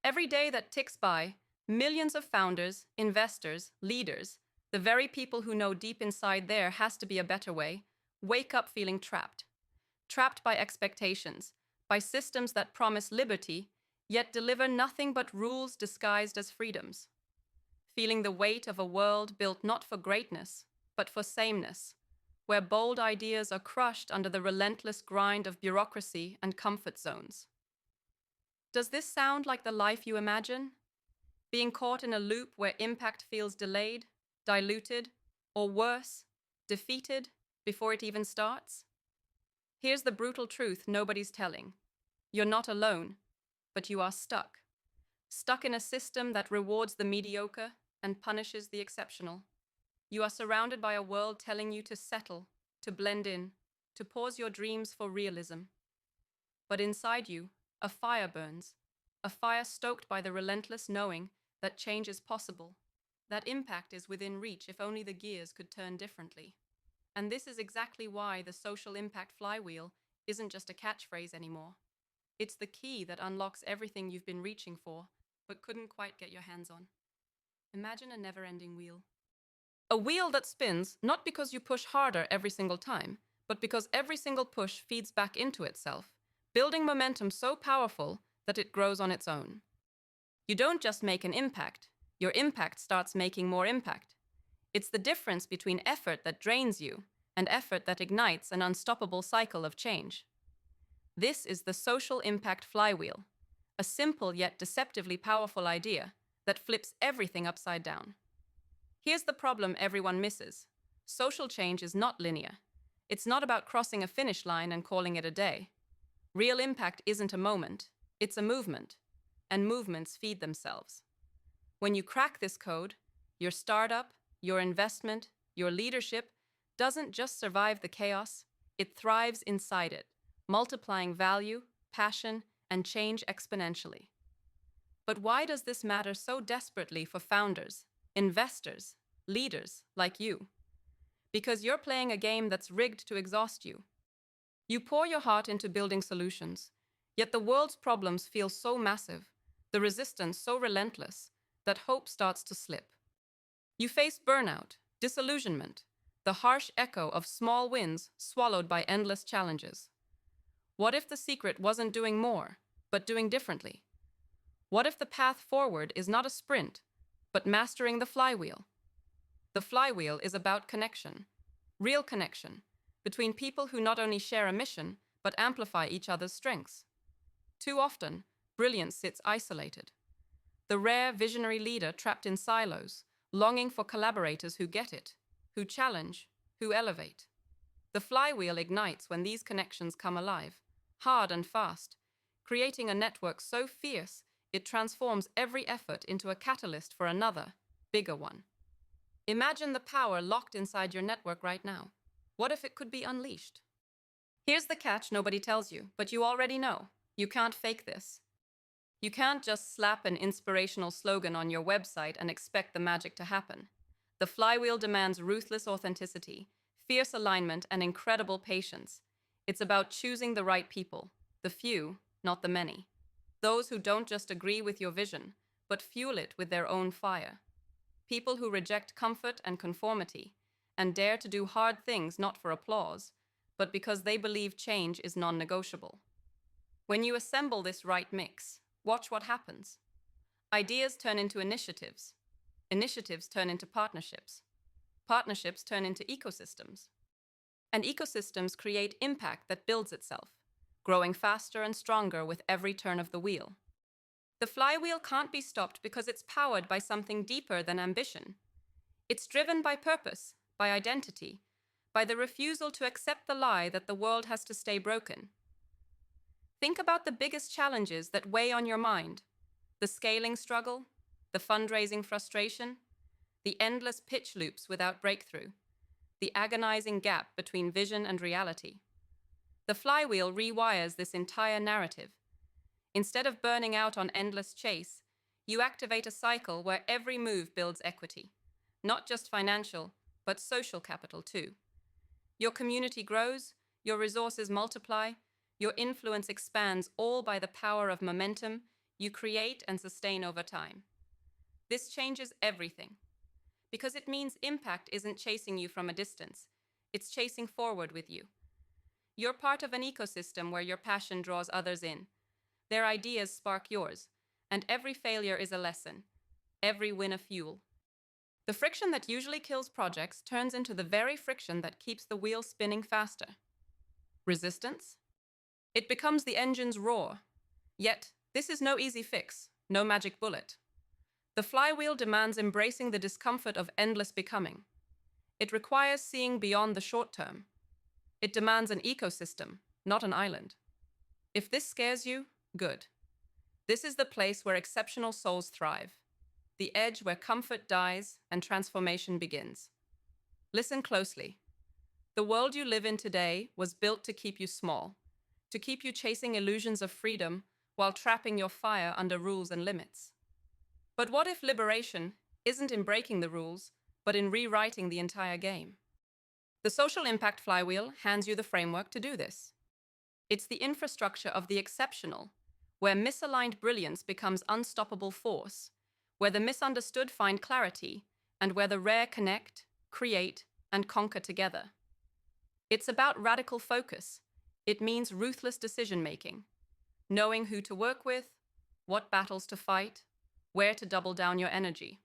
Every day that ticks by, millions of founders, investors, leaders, the very people who know deep inside there has to be a better way, wake up feeling trapped. Trapped by expectations, by systems that promise liberty, yet deliver nothing but rules disguised as freedoms. Feeling the weight of a world built not for greatness, but for sameness, where bold ideas are crushed under the relentless grind of bureaucracy and comfort zones. Does this sound like the life you imagine? Being caught in a loop where impact feels delayed, diluted, or worse, defeated before it even starts? Here's the brutal truth nobody's telling. You're not alone, but you are stuck. Stuck in a system that rewards the mediocre and punishes the exceptional. You are surrounded by a world telling you to settle, to blend in, to pause your dreams for realism. But inside you, a fire burns, a fire stoked by the relentless knowing that change is possible, that impact is within reach if only the gears could turn differently. And this is exactly why the social impact flywheel isn't just a catchphrase anymore. It's the key that unlocks everything you've been reaching for, but couldn't quite get your hands on. Imagine a never-ending wheel. A wheel that spins not because you push harder every single time, but because every single push feeds back into itself, building momentum so powerful that it grows on its own. You don't just make an impact, your impact starts making more impact. It's the difference between effort that drains you and effort that ignites an unstoppable cycle of change. This is the social impact flywheel, a simple yet deceptively powerful idea that flips everything upside down. Here's the problem everyone misses. Social change is not linear. It's not about crossing a finish line and calling it a day. Real impact isn't a moment, it's a movement, and movements feed themselves. When you crack this code, your startup, your investment, your leadership doesn't just survive the chaos, it thrives inside it, multiplying value, passion, and change exponentially. But why does this matter so desperately for founders, investors, leaders like you? Because you're playing a game that's rigged to exhaust you. You pour your heart into building solutions, yet the world's problems feel so massive, the resistance so relentless, that hope starts to slip. You face burnout, disillusionment, the harsh echo of small wins swallowed by endless challenges. What if the secret wasn't doing more, but doing differently? What if the path forward is not a sprint, but mastering the flywheel? The flywheel is about connection, real connection, between people who not only share a mission, but amplify each other's strengths. Too often, brilliance sits isolated. The rare visionary leader trapped in silos, longing for collaborators who get it, who challenge, who elevate. The flywheel ignites when these connections come alive, hard and fast, creating a network so fierce it transforms every effort into a catalyst for another, bigger one. Imagine the power locked inside your network right now. What if it could be unleashed? Here's the catch nobody tells you, but you already know. You can't fake this. You can't just slap an inspirational slogan on your website and expect the magic to happen. The flywheel demands ruthless authenticity, fierce alignment, and incredible patience. It's about choosing the right people, the few, not the many. Those who don't just agree with your vision, but fuel it with their own fire. People who reject comfort and conformity, and dare to do hard things not for applause, but because they believe change is non-negotiable. When you assemble this right mix, watch what happens. Ideas turn into initiatives. Initiatives turn into partnerships. Partnerships turn into ecosystems. And ecosystems create impact that builds itself, growing faster and stronger with every turn of the wheel. The flywheel can't be stopped because it's powered by something deeper than ambition. It's driven by purpose, by identity, by the refusal to accept the lie that the world has to stay broken. Think about the biggest challenges that weigh on your mind: the scaling struggle, the fundraising frustration, the endless pitch loops without breakthrough, the agonizing gap between vision and reality. The flywheel rewires this entire narrative. Instead of burning out on endless chase, you activate a cycle where every move builds equity, not just financial, but social capital too. Your community grows, your resources multiply, your influence expands, all by the power of momentum, you create and sustain over time. This changes everything because it means impact isn't chasing you from a distance, it's chasing forward with you. You're part of an ecosystem where your passion draws others in. Their ideas spark yours, and every failure is a lesson, every win a fuel. The friction that usually kills projects turns into the very friction that keeps the wheel spinning faster. Resistance? It becomes the engine's roar. Yet, this is no easy fix, no magic bullet. The flywheel demands embracing the discomfort of endless becoming. It requires seeing beyond the short term. It demands an ecosystem, not an island. If this scares you, good. This is the place where exceptional souls thrive, the edge where comfort dies and transformation begins. Listen closely. The world you live in today was built to keep you small, to keep you chasing illusions of freedom while trapping your fire under rules and limits. But what if liberation isn't in breaking the rules, but in rewriting the entire game? The social impact flywheel hands you the framework to do this. It's the infrastructure of the exceptional, where misaligned brilliance becomes unstoppable force, where the misunderstood find clarity, and where the rare connect, create, and conquer together. It's about radical focus. It means ruthless decision-making, knowing who to work with, what battles to fight, where to double down your energy.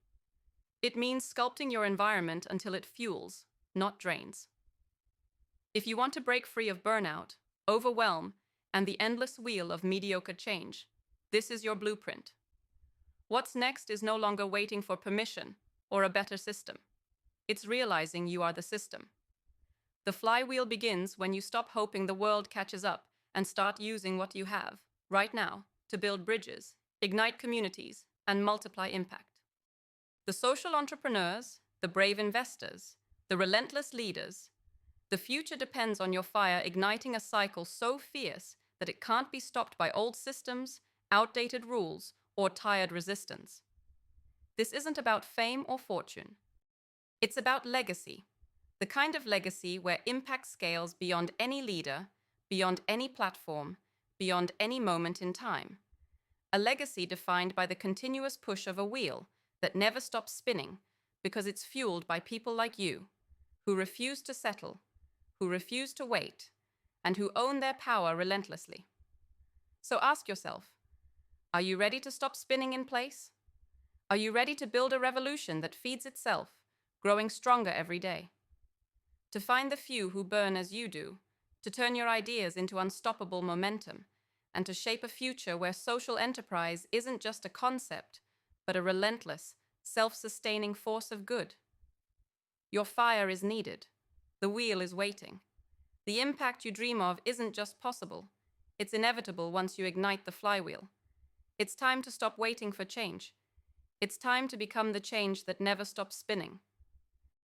It means sculpting your environment until it fuels, not drains. If you want to break free of burnout, overwhelm, and the endless wheel of mediocre change, this is your blueprint. What's next is no longer waiting for permission or a better system. It's realizing you are the system. The flywheel begins when you stop hoping the world catches up and start using what you have, right now, to build bridges, ignite communities, and multiply impact. The social entrepreneurs, the brave investors, the relentless leaders, the future depends on your fire igniting a cycle so fierce that it can't be stopped by old systems, outdated rules, or tired resistance. This isn't about fame or fortune. It's about legacy, the kind of legacy where impact scales beyond any leader, beyond any platform, beyond any moment in time. A legacy defined by the continuous push of a wheel that never stops spinning because it's fueled by people like you, who refuse to settle, who refuse to wait, and who own their power relentlessly. So ask yourself, are you ready to stop spinning in place? Are you ready to build a revolution that feeds itself, growing stronger every day? To find the few who burn as you do, to turn your ideas into unstoppable momentum, and to shape a future where social enterprise isn't just a concept, but a relentless, self-sustaining force of good. Your fire is needed. The wheel is waiting. The impact you dream of isn't just possible. It's inevitable once you ignite the flywheel. It's time to stop waiting for change. It's time to become the change that never stops spinning.